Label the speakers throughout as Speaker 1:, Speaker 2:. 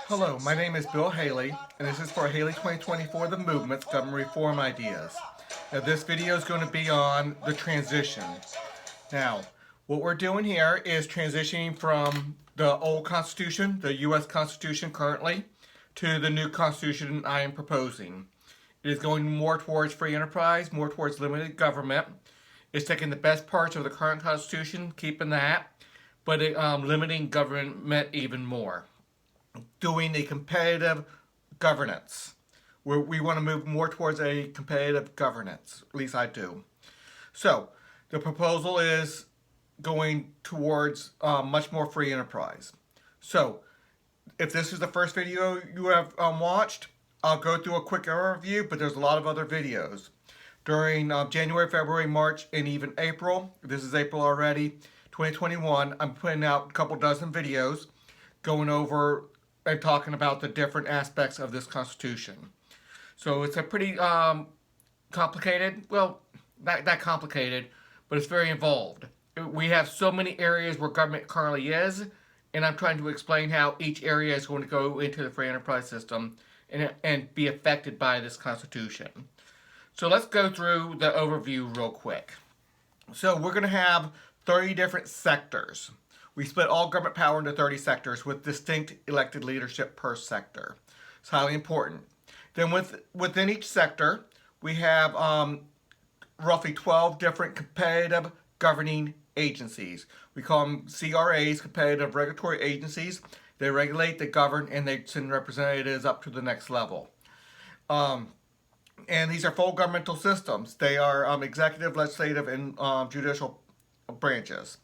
Speaker 1: Hello, my name is Bill Haley, and this is for Haley 2024 The Movement's Government Reform Ideas. Now this video is going to be on the transition. Now, what we're doing here is transitioning from the old Constitution, the U.S. Constitution currently, to the new Constitution I am proposing. It is going more towards free enterprise, more towards limited government. It's taking the best parts of the current Constitution, keeping that, but limiting government even more. Doing a competitive governance. We want to move more towards a competitive governance. At least I do. So, the proposal is going towards much more free enterprise. So, if this is the first video you have watched, I'll go through a quick overview, but there's a lot of other videos. During January, February, March, and even April, this is April already, 2021, I'm putting out a couple dozen videos going over and talking about the different aspects of this Constitution. So it's a pretty complicated, well, not that complicated, but it's very involved. We have so many areas where government currently is, and I'm trying to explain how each area is going to go into the free enterprise system and be affected by this Constitution. So let's go through the overview real quick. So we're going to have 30 different sectors. We split all government power into 30 sectors with distinct elected leadership per sector. It's highly important. Then within each sector, we have roughly 12 different competitive governing agencies. We call them CRAs, competitive regulatory agencies. They regulate, they govern, and they send representatives up to the next level. And these are full governmental systems. They are executive, legislative, and judicial branches.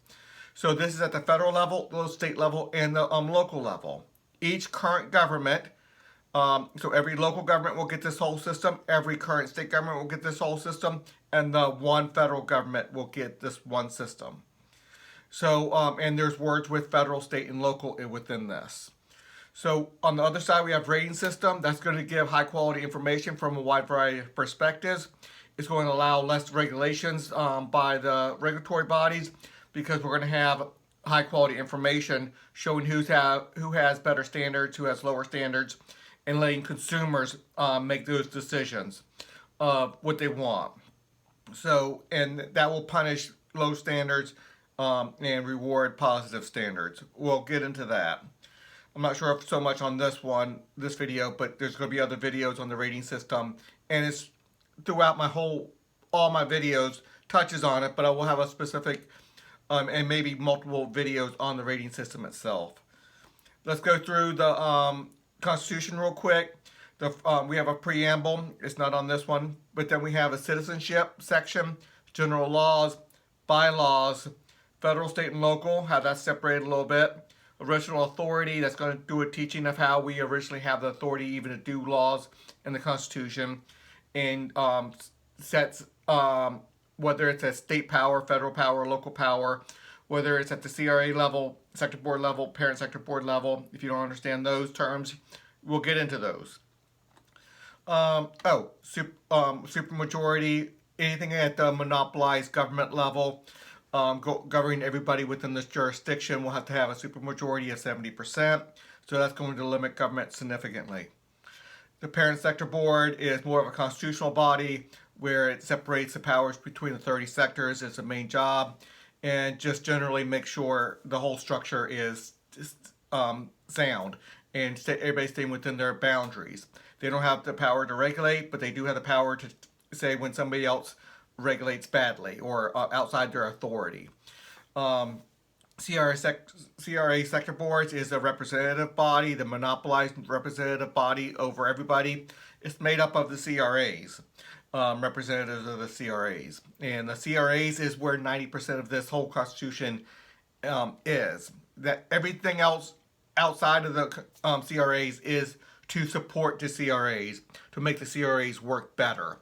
Speaker 1: So this is at the federal level, the state level, and the local level. Each current government, so every local government will get this whole system, every current state government will get this whole system, and the one federal government will get this one system. So, and there's words with federal, state, and local within this. So on the other side, we have rating system. That's going to give high quality information from a wide variety of perspectives. It's going to allow less regulations by the regulatory bodies, because we're going to have high quality information showing who has better standards, who has lower standards, and letting consumers make those decisions of what they want. So, and that will punish low standards and reward positive standards. We'll get into that. I'm not sure if so much on this video, but there's going to be other videos on the rating system, and it's throughout all my videos touches on it, but I will have a specific and maybe multiple videos on the rating system itself. Let's go through the Constitution real quick. We have a preamble. It's not on this one. But then we have a citizenship section, general laws, bylaws, federal, state, and local, how that's separated a little bit. Original authority, that's going to do a teaching of how we originally have the authority even to do laws in the Constitution. And sets whether it's a state power, federal power, local power, whether it's at the CRA level, sector board level, parent sector board level. If you don't understand those terms, we'll get into those. Supermajority, anything at the monopolized government level, governing everybody within this jurisdiction will have to have a supermajority of 70%. So that's going to limit government significantly. The parent sector board is more of a constitutional body, where it separates the powers between the 30 sectors. It's a main job, and just generally make sure the whole structure is sound and everybody staying within their boundaries. They don't have the power to regulate, but they do have the power to say when somebody else regulates badly or outside their authority. CRA sector boards is a representative body, the monopolized representative body over everybody. It's made up of the CRAs. Representatives of the CRAs. And the CRAs is where 90% of this whole Constitution is. That everything else outside of the CRAs is to support the CRAs, to make the CRAs work better,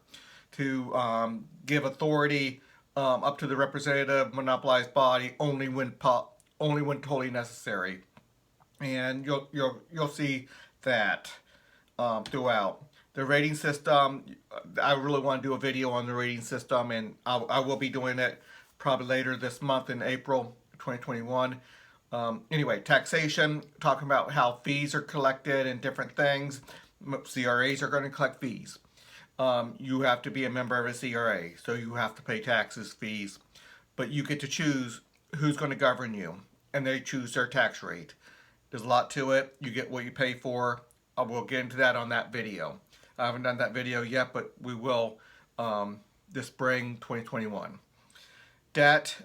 Speaker 1: to give authority up to the representative monopolized body only when totally necessary. And you'll see that throughout. The rating system, I really want to do a video on the rating system, and I will be doing it probably later this month in April 2021. Anyway, taxation, talking about how fees are collected and different things. CRAs are going to collect fees. You have to be a member of a CRA, so you have to pay taxes, fees, but you get to choose who's going to govern you, and they choose their tax rate. There's a lot to it. You get what you pay for. I will get into that on that video. I haven't done that video yet, but we will this spring 2021. Debt,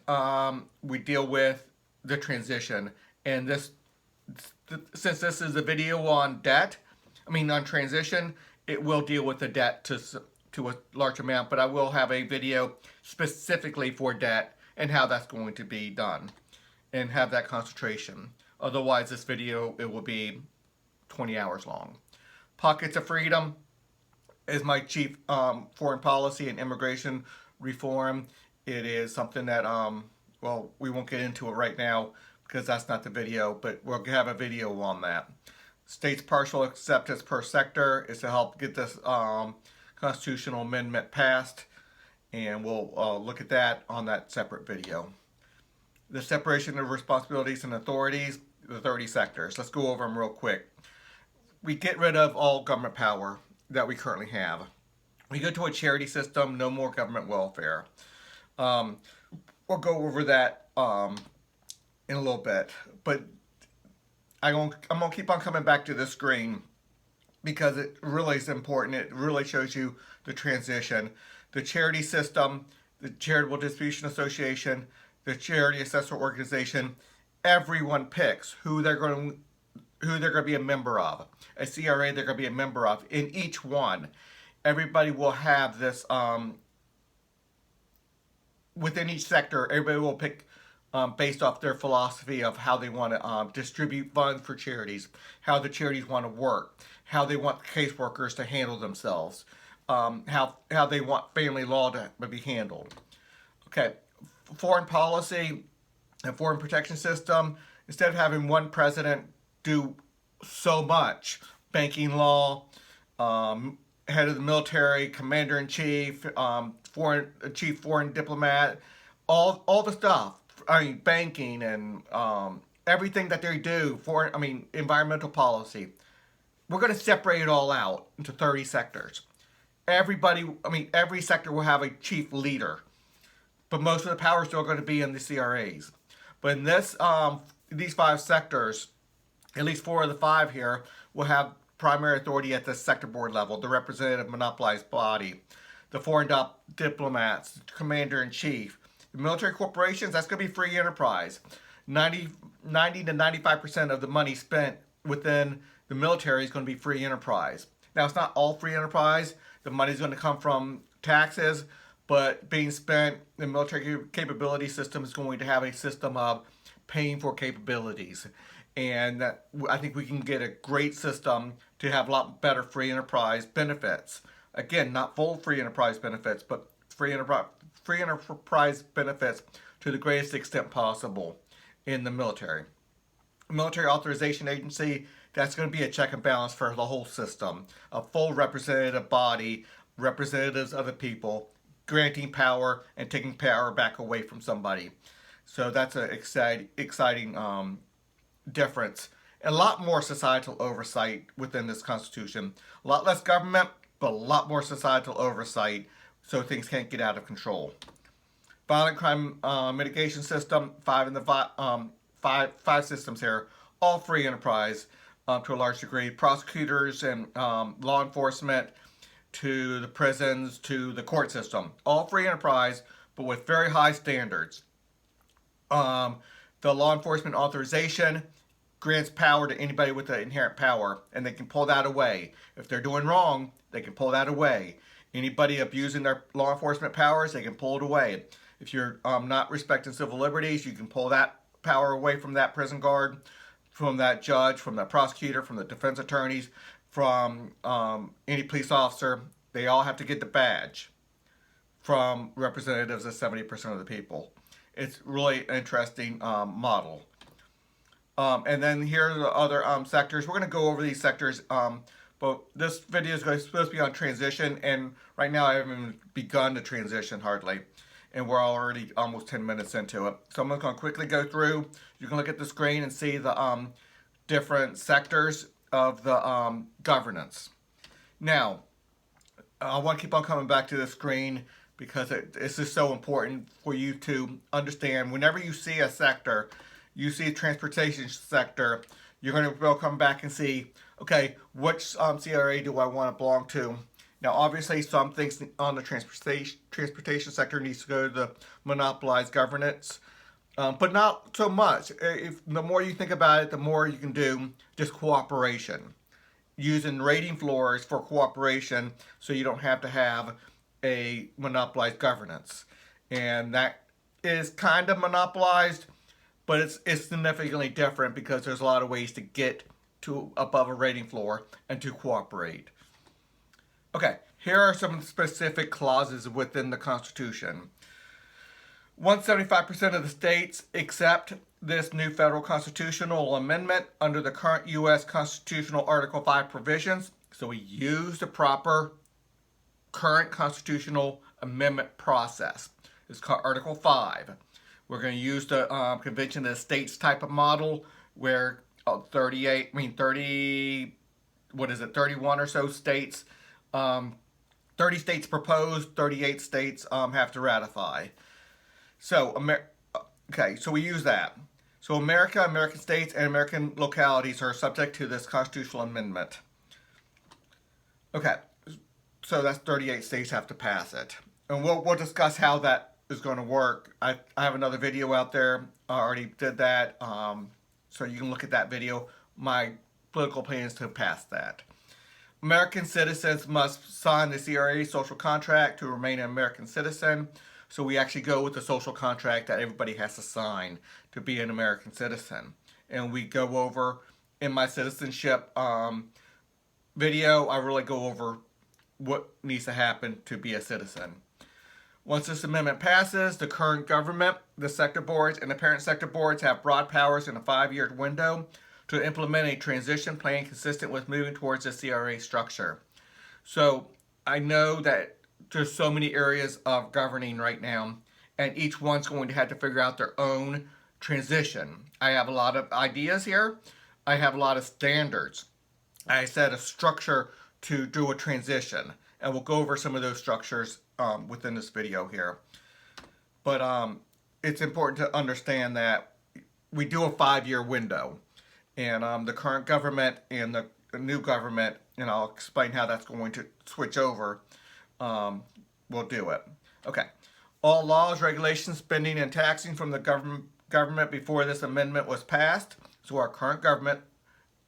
Speaker 1: we deal with the transition, and since this is a video on debt, on transition, it will deal with the debt to a large amount, but I will have a video specifically for debt and how that's going to be done and have that concentration. Otherwise, this video, it will be 20 hours long. Pockets of freedom is my chief foreign policy and immigration reform. It is something that, well, we won't get into it right now because that's not the video, but we'll have a video on that. States' partial acceptance per sector is to help get this constitutional amendment passed, and we'll look at that on that separate video. The separation of responsibilities and authorities, the 30 sectors. Let's go over them real quick. We get rid of all government power that we currently have. We go to a charity system, no more government welfare. We'll go over that in a little bit, but I'm going to keep on coming back to this screen because it really is important. It really shows you the transition. The charity system, the Charitable Distribution Association, the Charity Assessor Organization, everyone picks who they're going to be a member of. A CRA they're going to be a member of. In each one, everybody will have this, within each sector, everybody will pick based off their philosophy of how they want to distribute funds for charities, how the charities want to work, how they want caseworkers to handle themselves, how they want family law to be handled. Okay, foreign policy and foreign protection system, instead of having one president do so much, banking law, head of the military, commander-in-chief, chief foreign diplomat, all the stuff, banking and everything that they do, environmental policy. We're going to separate it all out into 30 sectors. Every sector will have a chief leader, but most of the power is still going to be in the CRAs. But in these 5 sectors, at least 4 of the 5 here will have primary authority at the sector board level, the representative monopolized body, the foreign diplomats, commander-in-chief. The military corporations, that's going to be free enterprise. 90 to 95% of the money spent within the military is going to be free enterprise. Now, it's not all free enterprise. The money is going to come from taxes, but being spent, the military capability system is going to have a system of paying for capabilities. And I think we can get a great system to have a lot better free enterprise benefits. Again, not full free enterprise benefits, but free enterprise benefits to the greatest extent possible in the military. Military Authorization Agency, that's going to be a check and balance for the whole system. A full representative body, representatives of the people, granting power and taking power back away from somebody. So that's an exciting difference. A lot more societal oversight within this Constitution. A lot less government, but a lot more societal oversight so things can't get out of control. Violent crime mitigation system, 5 systems here, all free enterprise to a large degree. Prosecutors and law enforcement, to the prisons, to the court system, all free enterprise, but with very high standards. The law enforcement authorization grants power to anybody with the inherent power, and they can pull that away. If they're doing wrong, they can pull that away. Anybody abusing their law enforcement powers, they can pull it away. If you're not respecting civil liberties, you can pull that power away from that prison guard, from that judge, from that prosecutor, from the defense attorneys, from any police officer. They all have to get the badge from representatives of 70% of the people. It's really an interesting model. And then here are the other sectors. We're going to go over these sectors, but this video is supposed to be on transition, and right now I haven't even begun to transition hardly. and we're already almost 10 minutes into it. So I'm just going to quickly go through. You can look at the screen and see the different sectors of the governance. Now, I want to keep on coming back to the screen because this is so important for you to understand. Whenever you see a sector, you see a transportation sector, you're going to go come back and see, okay, which CRA do I want to belong to? Now, obviously, some things on the transportation sector needs to go to the monopolized governance, but not so much. The more you think about it, the more you can do just cooperation, using rating floors for cooperation, so you don't have to have a monopolized governance. And that is kind of monopolized, but it's significantly different because there's a lot of ways to get to above a rating floor and to cooperate. Okay, here are some specific clauses within the Constitution. 175% of the states accept this new federal constitutional amendment under the current U.S. Constitutional Article 5 provisions. So we use the proper current constitutional amendment process. It's called Article 5. We're going to use the Convention of the States type of model where 31 or so states, 30 states proposed, 38 states have to ratify. So, so we use that. So America, American states, and American localities are subject to this constitutional amendment. Okay, so that's 38 states have to pass it. And we'll discuss how that is going to work. I have another video out there. I already did that. So you can look at that video. My political plan is to pass that. American citizens must sign the CRA social contract to remain an American citizen. So we actually go with the social contract that everybody has to sign to be an American citizen. And we go over, in my citizenship video, I really go over what needs to happen to be a citizen. Once this amendment passes, the current government, the sector boards, and the parent sector boards have broad powers in a 5-year window to implement a transition plan consistent with moving towards a CRA structure. So I know that there's so many areas of governing right now, and each one's going to have to figure out their own transition. I have a lot of ideas here. I have a lot of standards. I set a structure to do a transition, and we'll go over some of those structures within this video here. But it's important to understand that we do a 5-year window, and the current government and the new government, and I'll explain how that's going to switch over, we'll do it. Okay. All laws, regulations, spending, and taxing from the government before this amendment was passed. So our current government,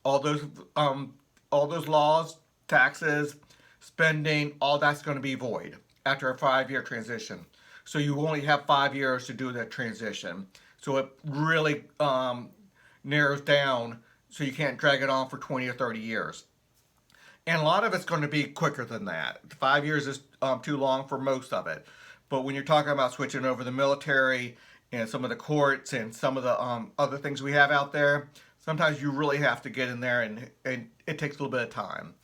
Speaker 1: all those laws, taxes, spending, all that's going to be void after a 5-year transition. So you only have 5 years to do that transition. So it really narrows down, so you can't drag it on for 20 or 30 years. And a lot of it's going to be quicker than that. 5 years is too long for most of it. But when you're talking about switching over the military and some of the courts and some of the other things we have out there, sometimes you really have to get in there, and it takes a little bit of time.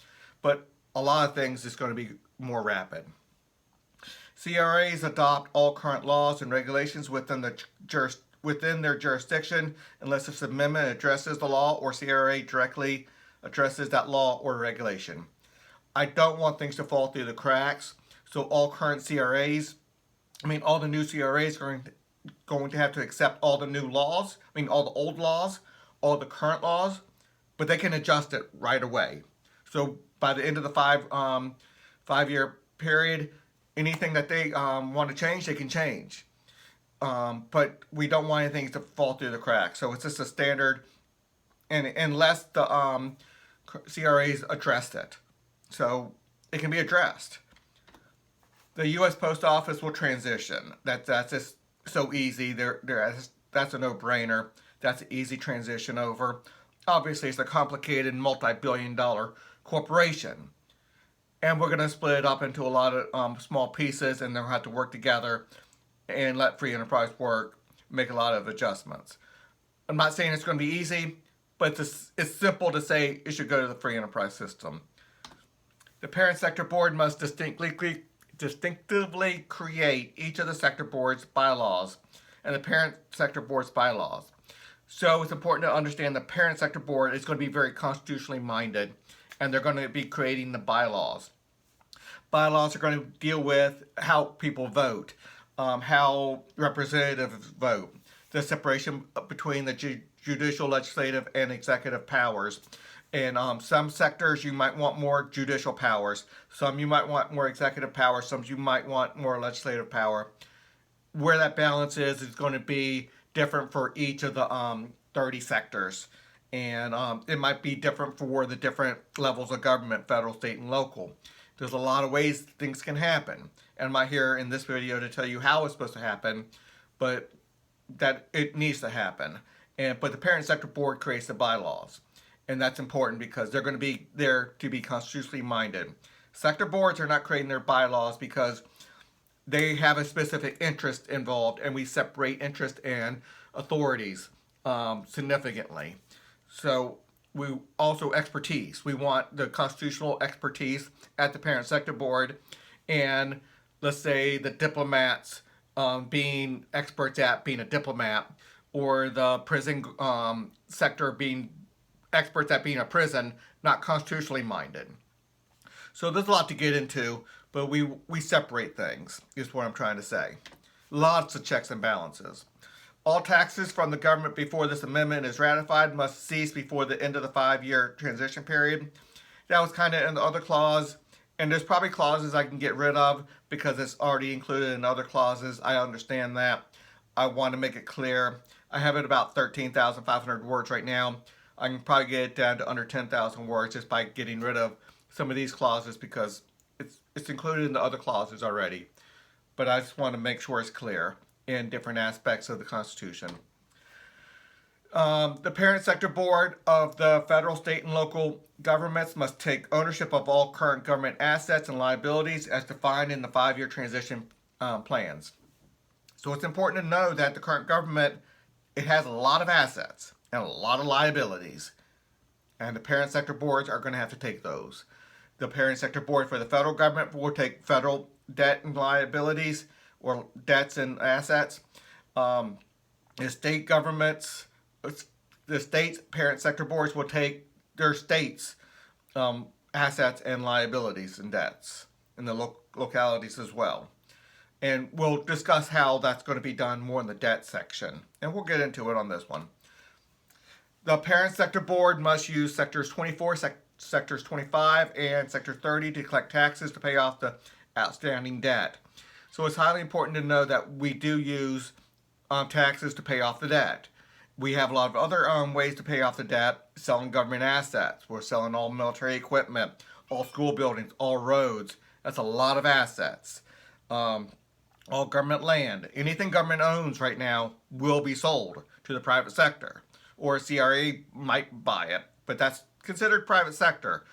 Speaker 1: But a lot of things is going to be more rapid. CRAs adopt all current laws and regulations within their jurisdiction unless this amendment addresses the law or CRA directly addresses that law or regulation. I don't want things to fall through the cracks, so all current CRAs, all the new CRAs are going to have to accept all the new laws, all the old laws, all the current laws, but they can adjust it right away. So by the end of the 5-year period, anything that they want to change, they can change. But we don't want anything to fall through the cracks. So it's just a standard, and unless the CRAs addressed it. So it can be addressed. The U.S. Post Office will transition. That's just so easy. That's a no-brainer. That's an easy transition over. Obviously, it's a complicated multi-billion-dollar corporation. And we're going to split it up into a lot of small pieces, and they'll have to work together and let free enterprise work, make a lot of adjustments. I'm not saying it's going to be easy, but it's simple to say it should go to the free enterprise system. The parent sector board must distinctly distinctively create each of the sector board's bylaws and the parent sector board's bylaws. So it's important to understand the parent sector board is going to be very constitutionally minded, and they're going to be creating the bylaws. Bylaws are going to deal with how people vote, how representatives vote, the separation between the judicial, legislative, and executive powers. In some sectors, you might want more judicial powers. Some you might want more executive power. Some you might want more legislative power. Where that balance is going to be different for each of the 30 sectors. And it might be different for the different levels of government, federal, state, and local. There's a lot of ways things can happen. And I'm not here in this video to tell you how it's supposed to happen, but that it needs to happen. But the parent sector board creates the bylaws. And that's important because they're going to be there to be constitutionally minded. Sector boards are not creating their bylaws because they have a specific interest involved, and we separate interest and authorities significantly. So we also expertise. We want the constitutional expertise at the parent sector board, and let's say the diplomats being experts at being a diplomat, or the prison sector being experts at being a prison, not constitutionally minded. So there's a lot to get into, but we separate things, is what I'm trying to say. Lots of checks and balances. All taxes from the government before this amendment is ratified must cease before the end of the 5-year transition period. That was kind of in the other clause, and there's probably clauses I can get rid of because it's already included in other clauses. I understand that. I want to make it clear. I have it about 13,500 words right now. I can probably get it down to under 10,000 words just by getting rid of some of these clauses because it's included in the other clauses already. But I just want to make sure it's clear in different aspects of the Constitution. The parent sector board of the federal, state, and local governments must take ownership of all current government assets and liabilities as defined in the 5-year transition plans. So it's important to know that the current government, it has a lot of assets and a lot of liabilities, and the parent sector boards are going to have to take those. The parent sector board for the federal government will take federal debt and liabilities, or debts and assets. The state governments, the state's parent sector boards will take their state's assets and liabilities and debts, and the localities as well. And we'll discuss how that's going to be done more in the debt section, and we'll get into it on this one. The parent sector board must use sectors 24, sectors 25, and sector 30 to collect taxes to pay off the outstanding debt. So it's highly important to know that we do use taxes to pay off the debt. We have a lot of other ways to pay off the debt, selling government assets. We're selling all military equipment, all school buildings, all roads. That's a lot of assets. All government land. Anything government owns right now will be sold to the private sector. Or CRA might buy it, but that's considered private sector.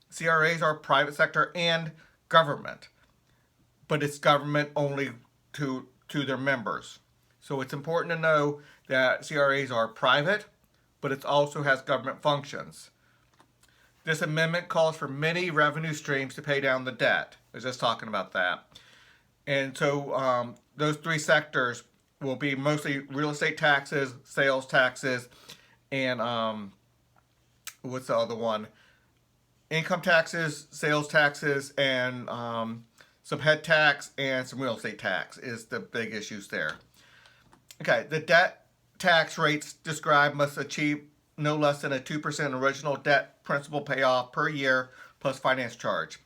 Speaker 1: CRAs are private sector and government, but it's government only to their members. So it's important to know that CRAs are private, but it also has government functions. This amendment calls for many revenue streams to pay down the debt. I was just talking about that. And so those 3 sectors will be mostly real estate taxes, sales taxes, and what's the other one? Income taxes, sales taxes, and some head tax and some real estate tax is the big issues there. Okay, the debt tax rates described must achieve no less than a 2% original debt principal payoff per year plus finance charge.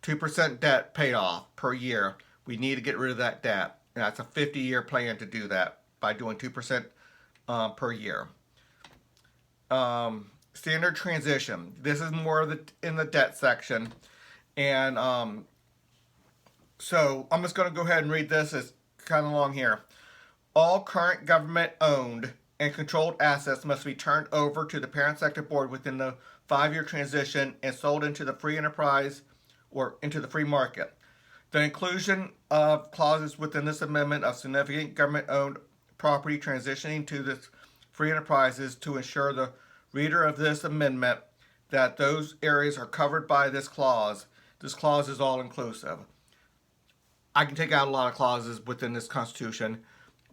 Speaker 1: 2% debt paid off per year. We need to get rid of that debt. And that's a 50-year plan to do that by doing 2% per year. Standard transition. This is more of in the debt section. And so I'm just going to go ahead and read this. It's kind of long here. All current government-owned and controlled assets must be turned over to the parent sector board within the 5-year transition and sold into the free enterprise or into the free market. The inclusion of clauses within this amendment of significant government-owned property transitioning to the free enterprises to ensure the reader of this amendment that those areas are covered by this clause. This clause is all-inclusive. I can take out a lot of clauses within this Constitution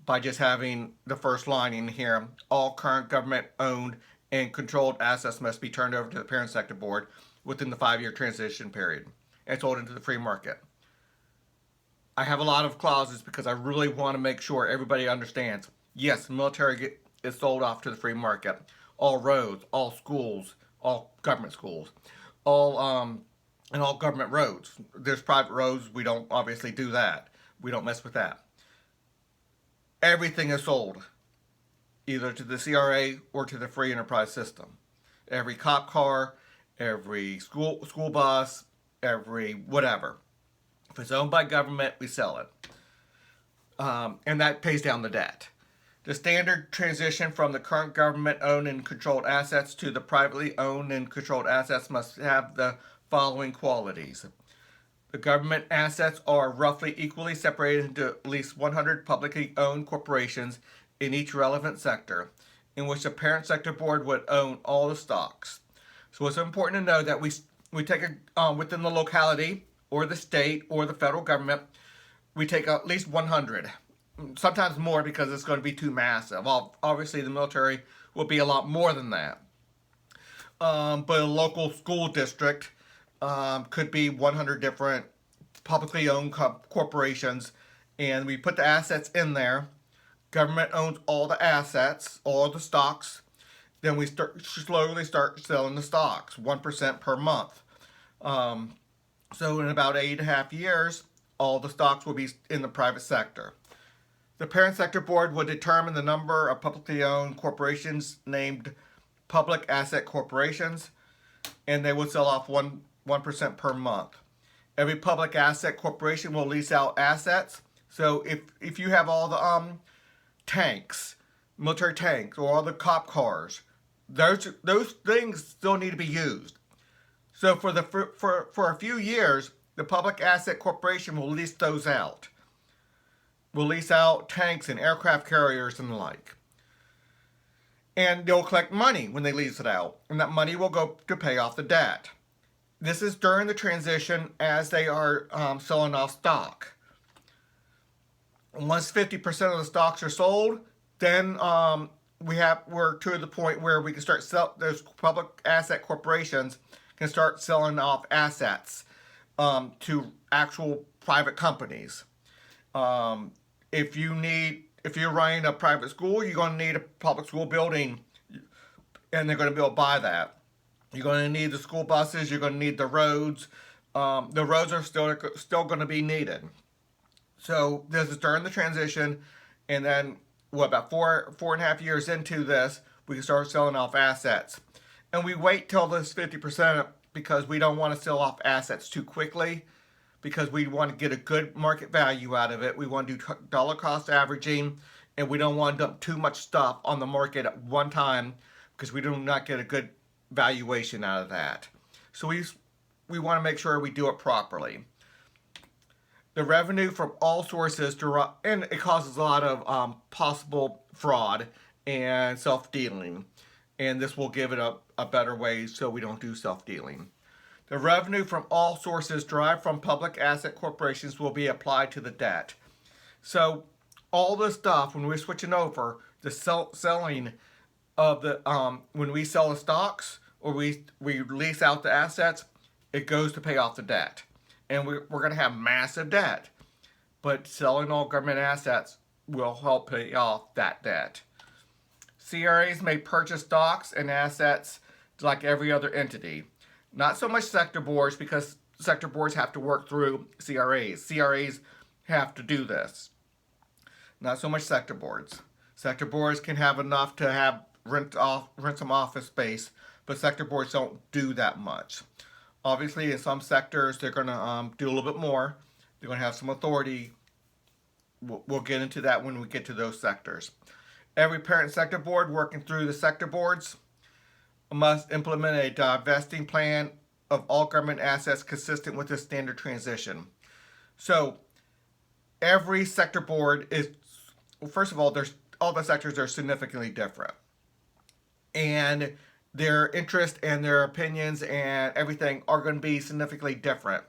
Speaker 1: by just having the first line in here. All current government-owned and controlled assets must be turned over to the parent sector board within the 5-year transition period and sold into the free market. I have a lot of clauses because I really want to make sure everybody understands. Yes, the military is sold off to the free market. All roads, all schools, all government schools, and all government roads. There's private roads. We don't obviously do that. We don't mess with that. Everything is sold either to the CRA or to the free enterprise system. Every cop car, every school bus, every whatever. If it's owned by government, we sell it. And that pays down the debt. The standard transition from the current government-owned and controlled assets to the privately owned and controlled assets must have the following qualities. The government assets are roughly equally separated into at least 100 publicly owned corporations in each relevant sector, in which the parent sector board would own all the stocks. So it's important to know that we take within the locality or the state or the federal government, we take at least 100. Sometimes more because it's going to be too massive. Obviously, the military will be a lot more than that. But a local school district could be 100 different publicly owned corporations, and we put the assets in there. Government owns all the assets, all the stocks. Then we slowly start selling the stocks, 1% per month. So in about 8.5 years, all the stocks will be in the private sector. The parent sector board would determine the number of publicly owned corporations named public asset corporations, and they would sell off 1% per month. Every public asset corporation will lease out assets. So if you have all the tanks, military tanks, or all the cop cars, those things still need to be used. So for a few years, the public asset corporation will lease those out. Will lease out tanks and aircraft carriers and the like. And they'll collect money when they lease it out, and that money will go to pay off the debt. This is during the transition as they are selling off stock. And once 50% of the stocks are sold, then we're to the point where we can start those public asset corporations can start selling off assets to actual private companies. If you're running a private school, you're going to need a public school building, and they're going to be able to buy that. You're going to need the school buses. You're going to need the roads. The roads are still going to be needed. So this is during the transition, and then about 4.5 years into this, we can start selling off assets. And we wait till this 50% because we don't want to sell off assets too quickly, because we want to get a good market value out of it. We want to do dollar cost averaging, and we don't want to dump too much stuff on the market at one time because we do not get a good valuation out of that. So we want to make sure we do it properly. The revenue from all sources, and it causes a lot of possible fraud and self-dealing, and this will give it a better way so we don't do self-dealing. The revenue from all sources derived from public asset corporations will be applied to the debt. So all the stuff, when we're switching over, the selling of the, when we sell the stocks or we lease out the assets, it goes to pay off the debt. And we're going to have massive debt. But selling all government assets will help pay off that debt. CRAs may purchase stocks and assets like every other entity. Not so much sector boards, because sector boards have to work through CRAs. CRAs have to do this. Not so much sector boards. Sector boards can have enough to rent some office space, but sector boards don't do that much. Obviously, in some sectors, they're going to do a little bit more. They're going to have some authority. We'll get into that when we get to those sectors. Every parent sector board working through the sector boards must implement a divesting plan of all government assets consistent with the standard transition. So every sector board is, well, first of all, all the sectors are significantly different. And their interest and their opinions and everything are going to be significantly different.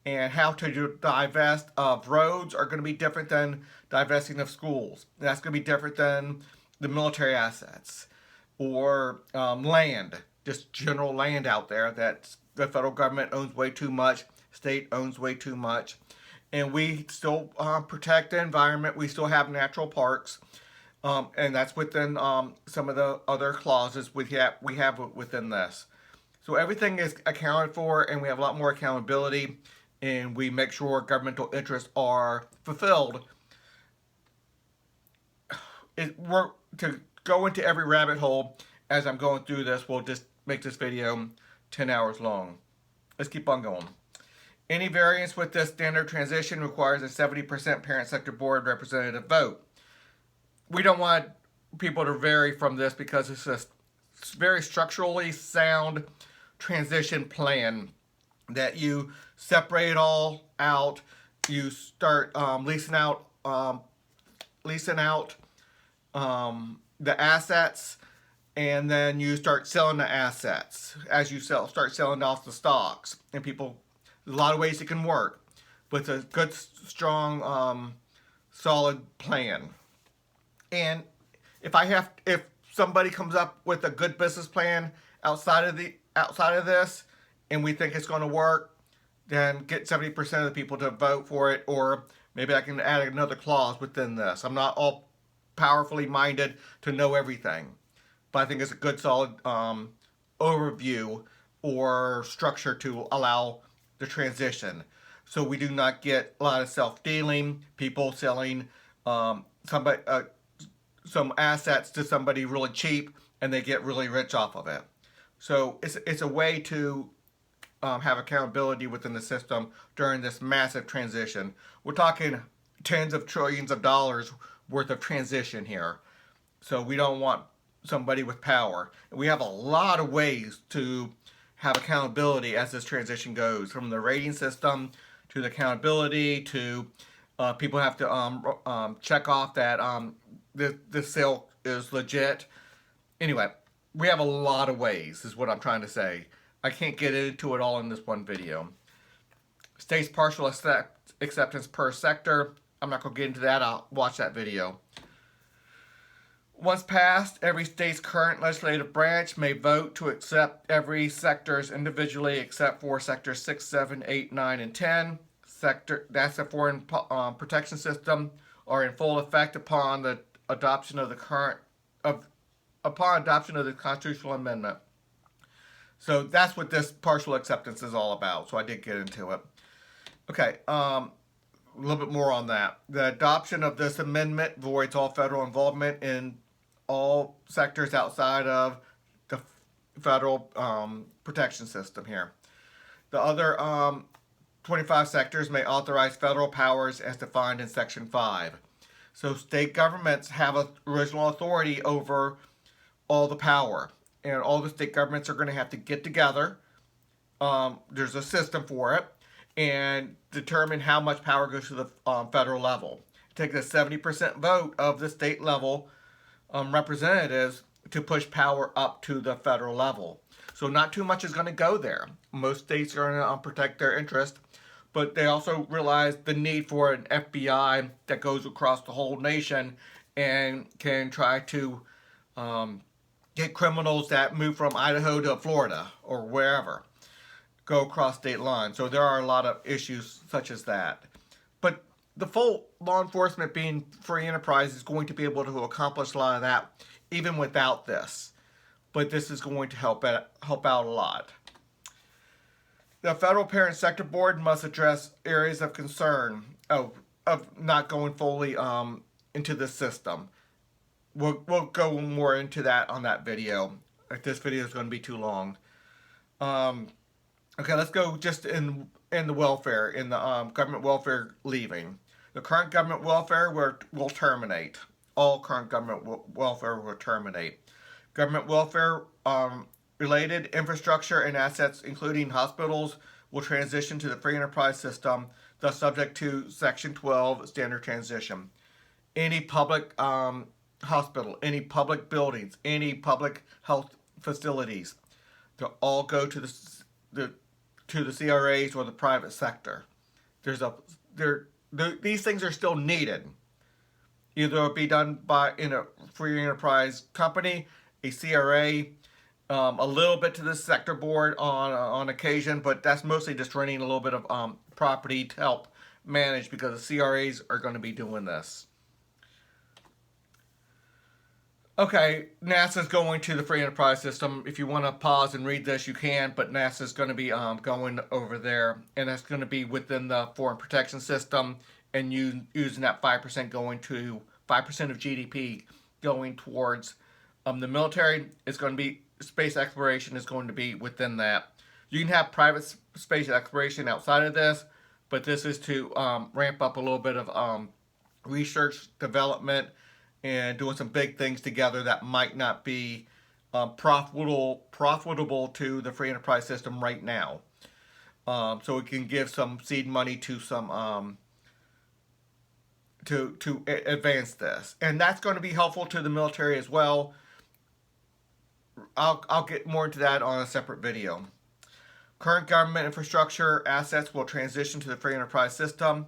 Speaker 1: and how to divest of roads are going to be different than divesting of schools. That's going to be different than the military assets or land, just general land out there that the federal government owns way too much, state owns way too much, and we still protect the environment. We still have natural parks, and that's within some of the other clauses we have within this. So everything is accounted for, and we have a lot more accountability, and we make sure governmental interests are fulfilled. We're to go into every rabbit hole as I'm going through this. We'll just make this video 10 hours long. Let's keep on going. Any variance with this standard transition requires a 70% parent sector board representative vote. We don't want people to vary from this because it's a very structurally sound transition plan that you separate it all out. You start leasing out the assets, and then you start selling the assets as you start selling off the stocks. And people, there's a lot of ways it can work, but it's a good, strong, solid plan. And if somebody comes up with a good business plan outside of this, and we think it's going to work, then get 70% of the people to vote for it, or maybe I can add another clause within this. I'm not all powerfully minded to know everything, but I think it's a good solid overview or structure to allow the transition, so we do not get a lot of self-dealing, people selling some assets to somebody really cheap and they get really rich off of it. So it's a way to have accountability within the system during this massive transition. We're talking tens of trillions of dollars worth of transition here. So we don't want somebody with power. We have a lot of ways to have accountability as this transition goes, from the rating system to the accountability to people have to check off that the sale is legit. Anyway, we have a lot of ways, is what I'm trying to say. I can't get into it all in this one video. States partial acceptance per sector. I'm not going to get into that. I'll watch that video. Once passed, every state's current legislative branch may vote to accept every sectors individually except for sectors 6, 7, 8, 9, and 10. That's the foreign protection system, are in full effect upon the adoption of the constitutional amendment. So that's what this partial acceptance is all about. So I did get into it. Okay, a little bit more on that. The adoption of this amendment voids all federal involvement in all sectors outside of the federal protection system here. The other 25 sectors may authorize federal powers as defined in Section 5. So state governments have original authority over all the power. And all the state governments are going to have to get together. There's a system for it. And determine how much power goes to the federal level. Take a 70% vote of the state level representatives to push power up to the federal level. So not too much is going to go there. Most states are going to protect their interest, but they also realize the need for an FBI that goes across the whole nation and can try to get criminals that move from Idaho to Florida or wherever, go across state lines. So there are a lot of issues such as that. But the full law enforcement being free enterprise is going to be able to accomplish a lot of that even without this. But this is going to help out a lot. The Federal Parent Sector Board must address areas of concern of not going fully into the system. We'll go more into that on that video. This video is going to be too long. Okay, let's go just in the welfare, in the government welfare leaving. The current government welfare will terminate. All current government welfare will terminate. Government welfare related infrastructure and assets, including hospitals, will transition to the free enterprise system, thus subject to Section 12 standard transition. Any public hospital, any public buildings, any public health facilities, they'll all go to the CRAs or the private sector. There's a these things are still needed. Either it'll be done by in a free enterprise company, a CRA, a little bit to the sector board on occasion, but that's mostly just renting a little bit of property to help manage, because the CRAs are going to be doing this. Okay, NASA's going to the free enterprise system. If you want to pause and read this, you can, but NASA's going to be going over there, and that's going to be within the foreign protection system, and using that 5% going to 5% of GDP going towards the military. It's going to be space exploration is going to be within that. You can have private space exploration outside of this, but this is to ramp up a little bit of research development and doing some big things together that might not be profitable to the free enterprise system right now. So it can give some seed money to some to advance this, and that's going to be helpful to the military as well. I'll get more into that on a separate video. Current government infrastructure assets will transition to the free enterprise system.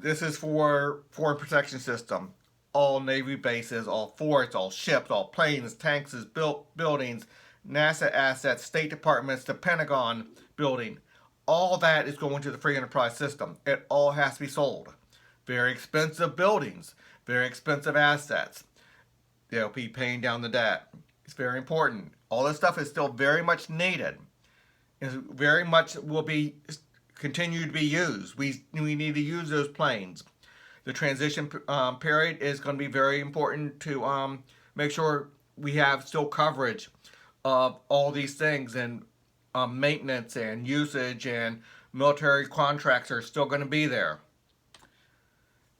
Speaker 1: This is for foreign protection system. All Navy bases, all forts, all ships, all planes, tanks, buildings, NASA assets, State Departments, the Pentagon building. All that is going to the free enterprise system. It all has to be sold. Very expensive buildings, very expensive assets. They'll be paying down the debt. It's very important. All this stuff is still very much needed. It very much will be continue to be used. We need to use those planes. The transition period is going to be very important to make sure we have still coverage of all these things, and maintenance and usage and military contracts are still going to be there.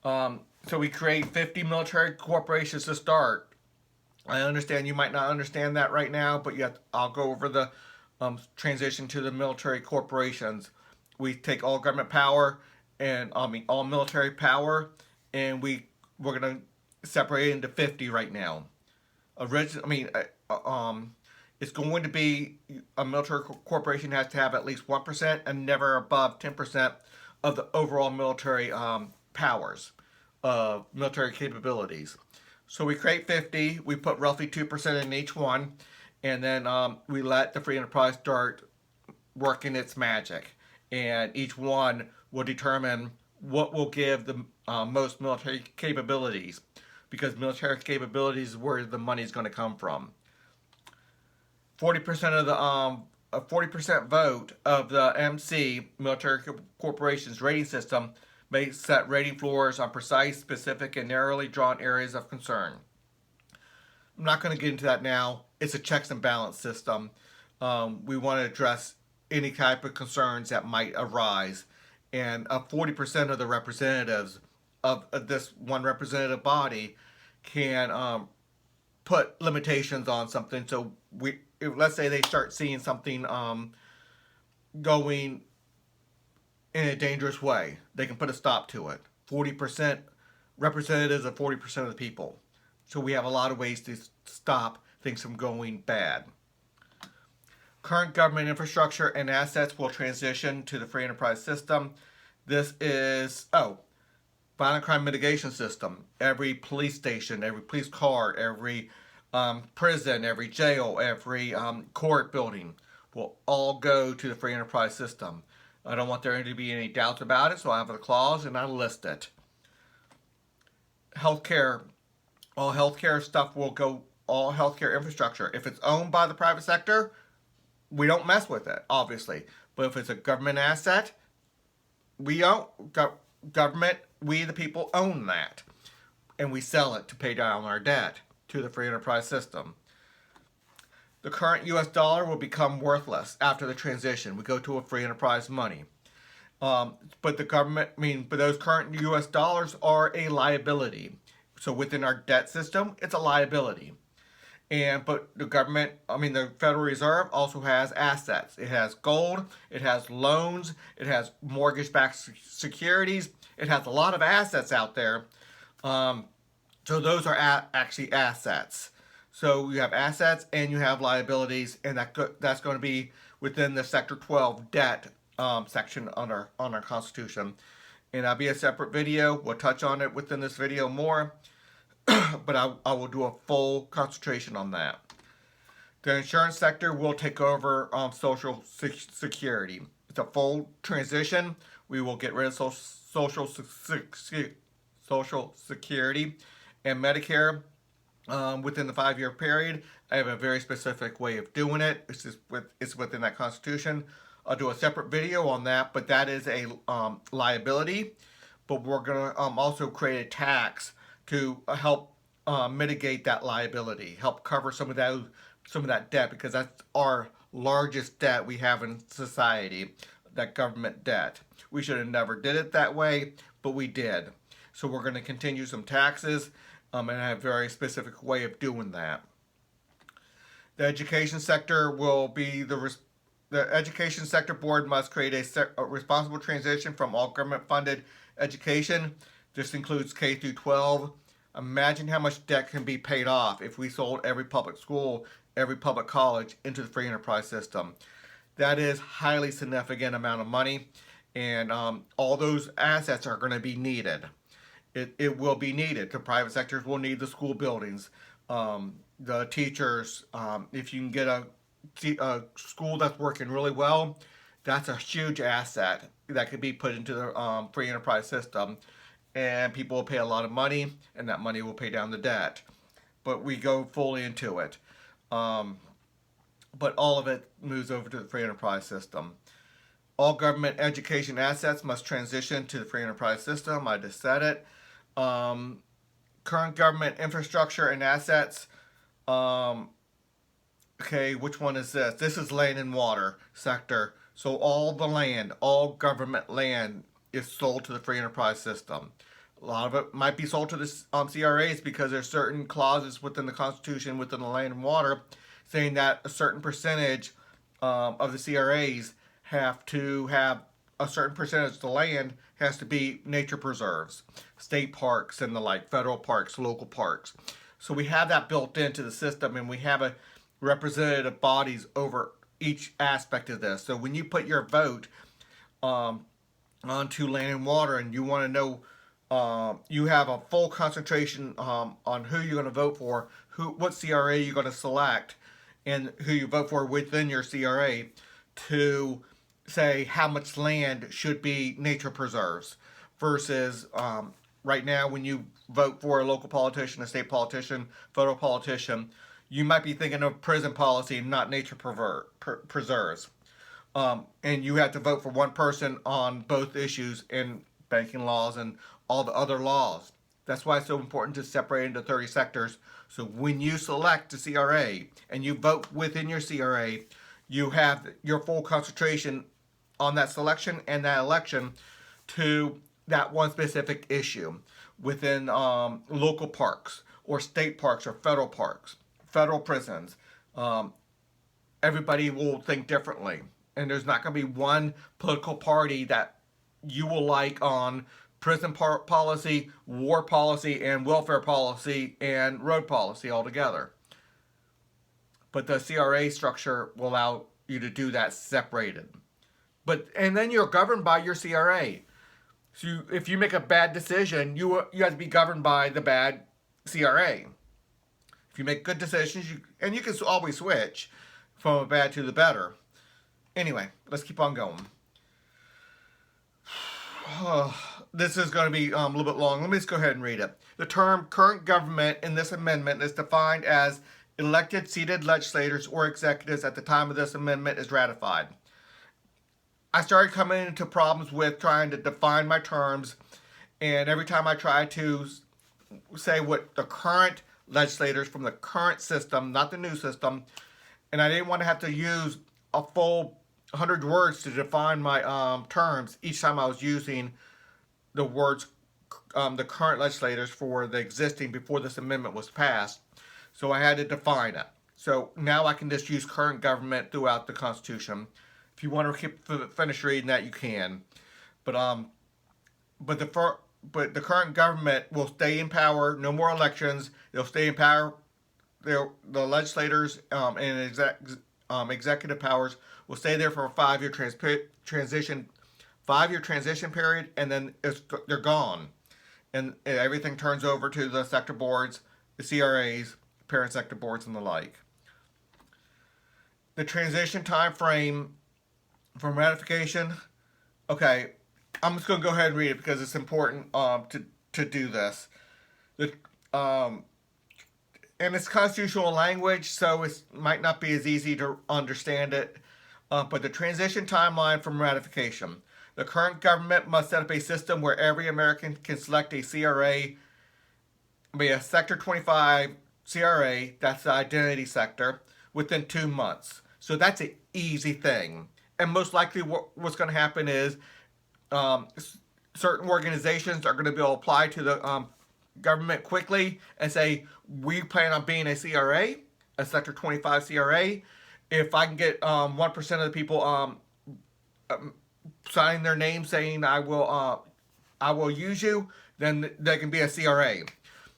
Speaker 1: So we create 50 military corporations to start. I understand you might not understand that right now, but yet I'll go over the transition to the military corporations. We take all government power and all military power, and we're gonna separate it into 50 right now. It's going to be a military corporation has to have at least 1% and never above 10% of the overall military powers, military capabilities. So we create 50, we put roughly 2% in each one, and then we let the free enterprise start working its magic. And each one will determine what will give the most military capabilities, because military capabilities is where the money is going to come from. 40% of the 40% vote of the MC military corporations rating system may set rating floors on precise, specific, and narrowly drawn areas of concern. I'm not going to get into that now. It's a checks and balance system. We want to address any type of concerns that might arise, and 40% of the representatives of this one representative body can put limitations on something. So let's say they start seeing something going in a dangerous way, they can put a stop to it. 40% representatives of 40% of the people. So we have a lot of ways to stop things from going bad. Current government infrastructure and assets will transition to the free enterprise system. This is, violent crime mitigation system. Every police station, every police car, every prison, every jail, every court building will all go to the free enterprise system. I don't want there to be any doubts about it, so I have a clause and I list it. Healthcare, all healthcare stuff will go, all healthcare infrastructure. If it's owned by the private sector, we don't mess with it, obviously. But if it's a government asset, we own, government, we the people own that. And we sell it to pay down our debt to the free enterprise system. The current US dollar will become worthless after the transition. We go to a free enterprise money. But the government, but those current US dollars are a liability. So within our debt system, it's a liability. But the government, the Federal Reserve also has assets. It has gold, it has loans, it has mortgage-backed securities. It has a lot of assets out there. So those are actually assets. So you have assets and you have liabilities, and that's going to be within the Sector 12 debt section on our Constitution, and that'll be a separate video. We'll touch on it within this video more, but I will do a full concentration on that. The insurance sector will take over Social Security. It's a full transition. We will get rid of Social Security and Medicare within the 5-year period. I have a very specific way of doing it. It's within that Constitution. I'll do a separate video on that, but that is a liability. But we're going to also create a tax to help mitigate that liability, help cover some of that debt, because that's our largest debt we have in society, that government debt. We should have never did it that way, but we did. So we're going to continue some taxes, and I have a very specific way of doing that. The education sector will be the Education Sector Board must create a responsible transition from all government-funded education. This includes K through 12. Imagine how much debt can be paid off if we sold every public school, every public college into the free enterprise system. That is highly significant amount of money, and all those assets are going to be needed. It will be needed. The private sectors will need the school buildings, the teachers. If you can get a school that's working really well, that's a huge asset that could be put into the free enterprise system, and people will pay a lot of money, and that money will pay down the debt. But we go fully into it. But all of it moves over to the free enterprise system. All government education assets must transition to the free enterprise system. I just said it. Current government infrastructure and assets. Okay, which one is this? This is land and water sector. So all the land, all government land is sold to the free enterprise system. A lot of it might be sold to the CRAs because there's certain clauses within the Constitution, within the land and water, saying that a certain percentage of the CRAs have to have a certain percentage of the land has to be nature preserves, state parks and the like, federal parks, local parks. So we have that built into the system, and we have a representative bodies over each aspect of this. So when you put your vote onto land and water, and you want to know, you have a full concentration on who you're going to vote for, what CRA you're going to select, and who you vote for within your CRA, to say how much land should be nature preserves versus right now when you vote for a local politician, a state politician, federal politician, you might be thinking of prison policy, not nature preserves. And you have to vote for one person on both issues in banking laws and all the other laws. That's why it's so important to separate into 30 sectors. So when you select the CRA and you vote within your CRA, you have your full concentration on that selection and that election to that one specific issue within local parks or state parks or federal parks, federal prisons. Everybody will think differently. And there's not going to be one political party that you will like on prison policy, war policy, and welfare policy, and road policy altogether. But the CRA structure will allow you to do that separated. And then you're governed by your CRA. So if you make a bad decision, you have to be governed by the bad CRA. If you make good decisions, and you can always switch from a bad to the better. Anyway, let's keep on going. This is going to be a little bit long. Let me just go ahead and read it. The term current government in this amendment is defined as elected seated legislators or executives at the time of this amendment is ratified. I started coming into problems with trying to define my terms, and every time I try to say what the current legislators from the current system, not the new system, and I didn't want to have to use a full 100 words to define my terms each time I was using the words the current legislators for the existing before this amendment was passed. So I had to define it. So now I can just use current government throughout the Constitution. If you want to finish reading that, you can. But the current government will stay in power. No more elections. They'll stay in power. The legislators and executive powers will stay there for a 5-year transition 5-year transition period, and then they're gone, and everything turns over to the sector boards, the CRAs, parent sector boards, and the like. The transition time frame from ratification. Okay, I'm just going to go ahead and read it because it's important to do this. And it's constitutional language, so it might not be as easy to understand it. But the transition timeline from ratification. The current government must set up a system where every American can select a CRA, a Sector 25 CRA, that's the identity sector, within 2 months. So that's an easy thing. And most likely what's going to happen is certain organizations are going to be able to apply to the government quickly and say, we plan on being a CRA, a Sector 25 CRA. If I can get 1% of the people signing their name saying I will use you, then they can be a CRA.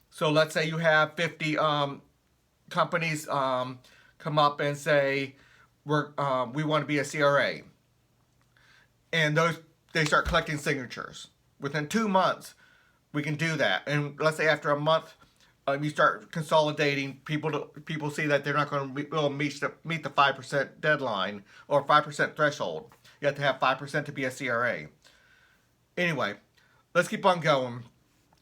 Speaker 1: So let's say you have 50 companies come up and say we want to be a CRA, and they start collecting signatures. Within 2 months, we can do that. And let's say after a month, you start consolidating. People see that they're not going to be able to meet the 5% deadline or 5% threshold. You have to have 5% to be a CRA. Anyway, let's keep on going.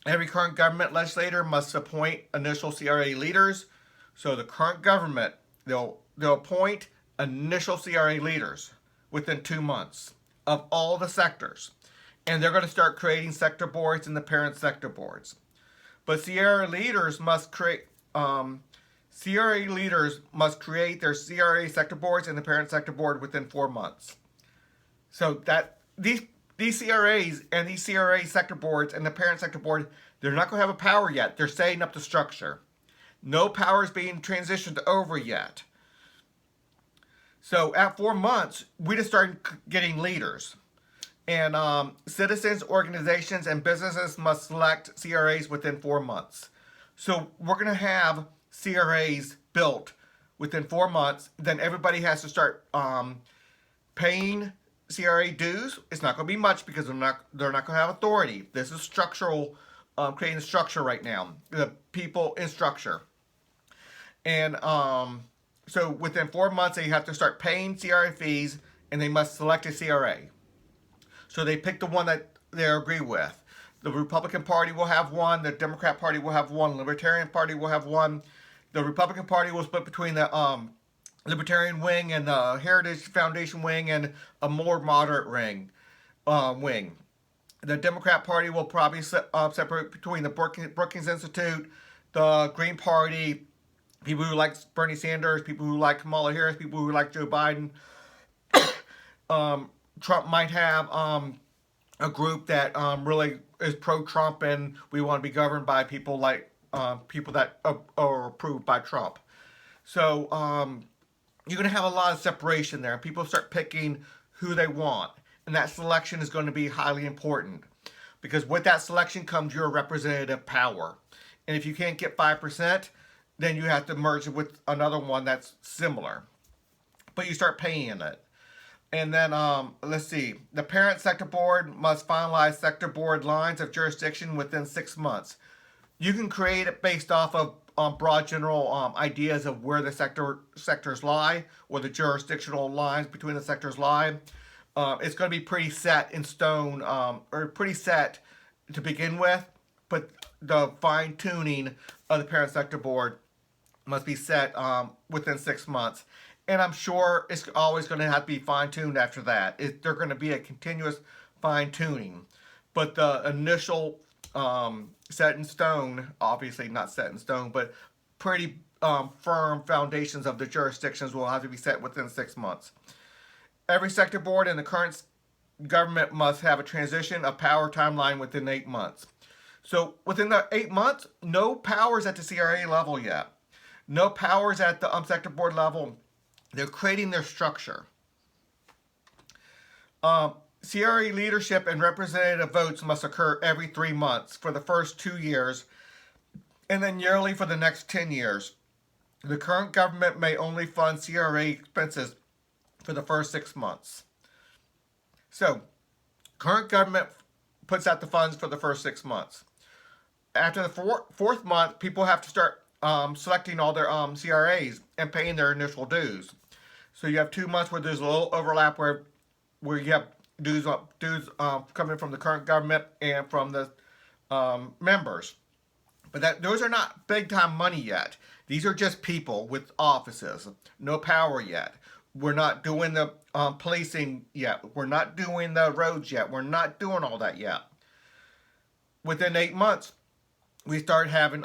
Speaker 1: Every current government legislator must appoint initial CRA leaders. So the current government, they'll appoint initial CRA leaders within 2 months of all the sectors. And they're going to start creating sector boards and the parent sector boards. But CRA leaders must create their CRA sector boards and the parent sector board within 4 months. So that these CRAs and these CRA sector boards and the parent sector board, they're not going to have a power yet. They're setting up the structure. No power is being transitioned over yet. So at 4 months, we just started getting leaders. And citizens, organizations, and businesses must select CRAs within 4 months. So we're going to have CRAs built within 4 months. Then everybody has to start paying CRA dues. It's not going to be much because they're not going to have authority. This is structural, creating structure right now. The people in structure. And so within 4 months, they have to start paying CRA fees, and they must select a CRA. So they pick the one that they agree with. The Republican Party will have one. The Democrat Party will have one. The Libertarian Party will have one. The Republican Party will split between the Libertarian wing and the Heritage Foundation wing and a more moderate wing. The Democrat Party will probably separate between the Brookings Institute, the Green Party, people who like Bernie Sanders, people who like Kamala Harris, people who like Joe Biden. Trump might have a group that really is pro-Trump, and we want to be governed by people like people that are approved by Trump. So you're going to have a lot of separation there. People start picking who they want, and that selection is going to be highly important because with that selection comes your representative power. And if you can't get 5%, then you have to merge it with another one that's similar. But you start paying it. And then, let's see. The parent sector board must finalize sector board lines of jurisdiction within 6 months. You can create it based off of broad general ideas of where the sectors lie, or the jurisdictional lines between the sectors lie. It's going to be pretty set in stone, or pretty set to begin with, but the fine-tuning of the parent sector board must be set within 6 months. And I'm sure it's always going to have to be fine-tuned after that. They're going to be a continuous fine-tuning. But the initial set in stone, obviously not set in stone, but pretty firm foundations of the jurisdictions will have to be set within 6 months. Every sector board in the current government must have a transition of power timeline within 8 months. So within the 8 months, no powers at the CRA level yet. No powers at the sector board level. They're creating their structure. CRA leadership and representative votes must occur every 3 months for the first 2 years, and then yearly for the next 10 years. The current government may only fund CRA expenses for the first 6 months. So, current government puts out the funds for the first 6 months. After the fourth month, people have to start selecting all their CRAs and paying their initial dues. So you have 2 months where there's a little overlap where you have dues coming from the current government and from the members. But those are not big time money yet. These are just people with offices, no power yet. We're not doing the policing yet. We're not doing the roads yet. We're not doing all that yet. Within 8 months, we start having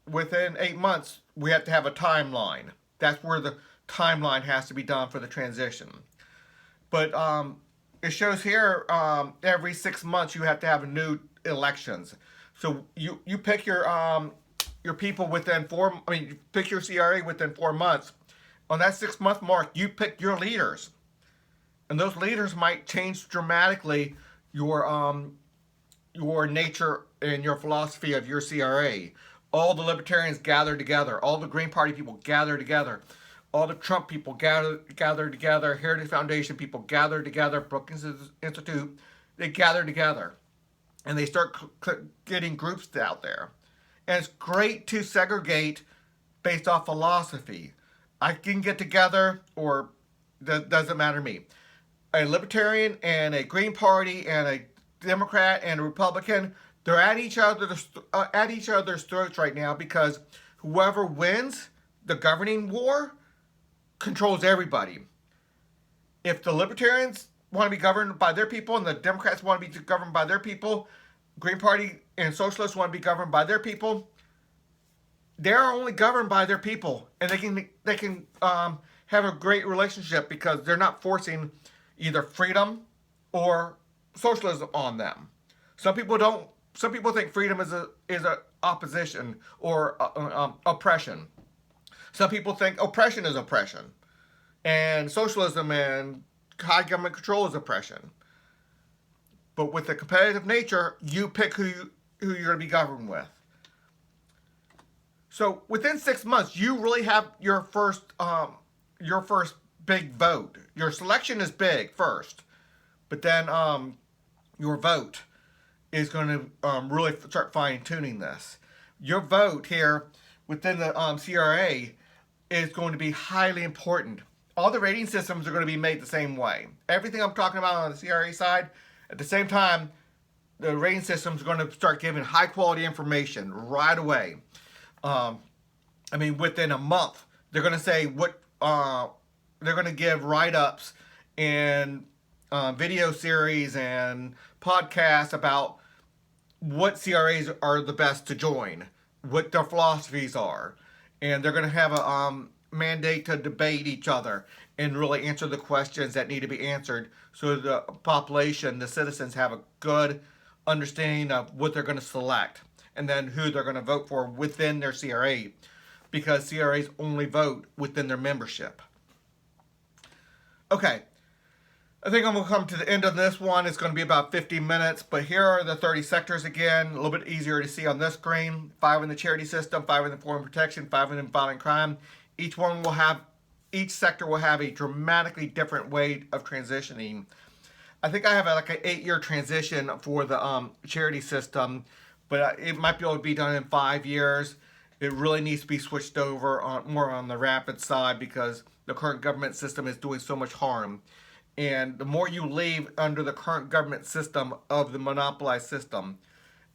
Speaker 1: within 8 months we have to have a timeline. That's where the timeline has to be done for the transition. But it shows here every 6 months you have to have new elections. So you pick your people within you pick your CRA within 4 months. On that 6 month mark, you pick your leaders, and those leaders might change dramatically your nature and your philosophy of your CRA. All the libertarians gather together. All the Green Party people gather together. All the Trump people gather together. Heritage Foundation people gather together. Brookings Institute, they gather together, and they start getting groups out there. And it's great to segregate based off philosophy. I can get together, or that doesn't matter to me. A Libertarian and a Green Party and a Democrat and a Republican, they're at each other's throats right now, because whoever wins the governing war controls everybody. If the Libertarians want to be governed by their people and the Democrats want to be governed by their people, Green Party and Socialists want to be governed by their people, they're only governed by their people, and they can have a great relationship because they're not forcing either freedom or socialism on them. Some people don't. Some people think freedom is a opposition or oppression. Some people think oppression is oppression, and socialism and high government control is oppression. But with the competitive nature, you pick who you're going to be governed with. So within 6 months, you really have your first big vote. Your selection is big first, but then your vote is going to really start fine tuning this. Your vote here within the CRA is going to be highly important. All the rating systems are going to be made the same way. Everything I'm talking about on the CRA side, at the same time, the rating systems are going to start giving high quality information right away. Within a month, they're going to say what they're going to give write-ups and video series and podcasts about what CRAs are the best to join, what their philosophies are, and they're going to have a mandate to debate each other and really answer the questions that need to be answered, so the population, the citizens, have a good understanding of what they're going to select and then who they're going to vote for within their CRA, because CRAs only vote within their membership. Okay, I think I'm going to come to the end of this one. It's going to be about 50 minutes, but here are the 30 sectors again, a little bit easier to see on this screen. 5 in the charity system, 5 in the foreign protection, 5 in violent crime. Each sector will have a dramatically different way of transitioning. I think I have like an 8-year transition for the charity system, but it might be able to be done in 5 years. It really needs to be switched over more on the rapid side, because the current government system is doing so much harm. And the more you leave under the current government system of the monopolized system,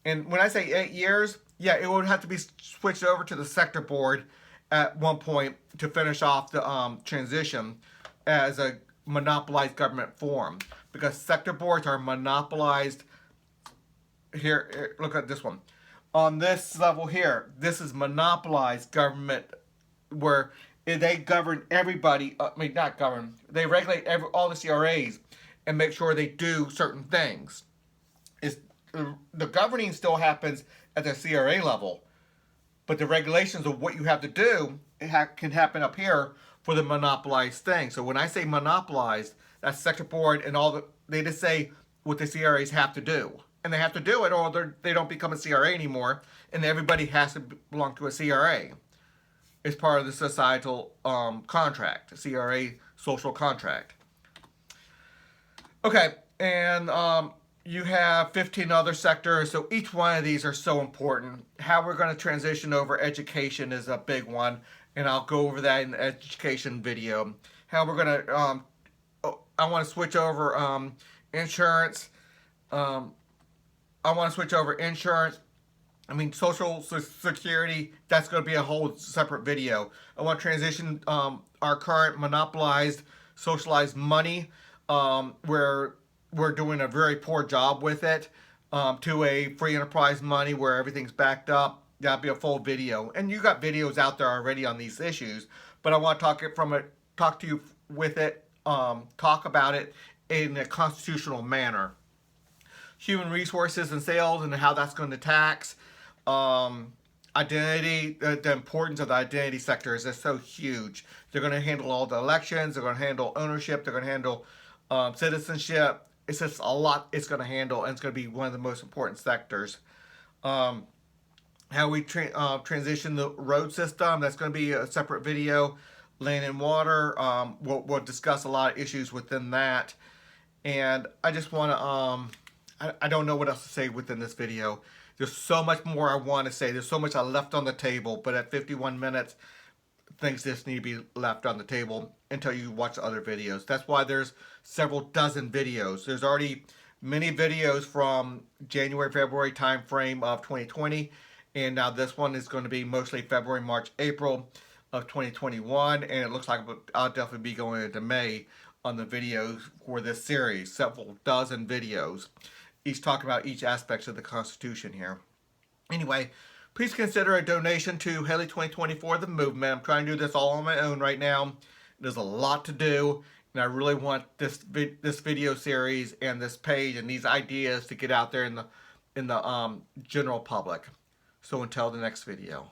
Speaker 1: and when I say 8 years, yeah, it would have to be switched over to the sector board at one point to finish off the transition as a monopolized government form, because sector boards are monopolized. Here, look at this one. On this level here, this is monopolized government, where they govern everybody. Not govern. They regulate all the CRAs and make sure they do certain things. The governing still happens at the CRA level, but the regulations of what you have to do can happen up here for the monopolized thing. So when I say monopolized, that's sector board and they just say what the CRAs have to do. and they have to do it, or they don't become a CRA anymore, and everybody has to belong to a CRA. It's part of the societal contract, CRA social contract. Okay, and you have 15 other sectors, so each one of these are so important. How we're going to transition over education is a big one, and I'll go over that in the education video. How we're going to, I want to switch over insurance. I want to switch over insurance. I mean, Social Security, that's going to be a whole separate video. I want to transition our current monopolized, socialized money, where we're doing a very poor job with it, to a free enterprise money where everything's backed up. That'll be a full video. And you got videos out there already on these issues, but I want to talk to you with it, talk about it in a constitutional manner. Human resources and sales and how that's going to tax. Identity, the importance of the identity sector is just so huge. They're going to handle all the elections, they're going to handle ownership, they're going to handle citizenship. It's just a lot it's going to handle, and it's going to be one of the most important sectors. How we transition the road system, that's going to be a separate video. Land and water, we'll discuss a lot of issues within that. And I just want to, I don't know what else to say within this video. There's so much more I want to say. There's so much I left on the table, but at 51 minutes, things just need to be left on the table until you watch other videos. That's why there's several dozen videos. There's already many videos from January, February time frame of 2020, and now this one is going to be mostly February, March, April of 2021, and it looks like I'll definitely be going into May on the videos for this series, several dozen videos, each talking about each aspect of the Constitution here. Anyway, please consider a donation to Haley 2024, the movement. I'm trying to do this all on my own right now. There's a lot to do, and I really want this video series and this page and these ideas to get out there in the general public. So until the next video.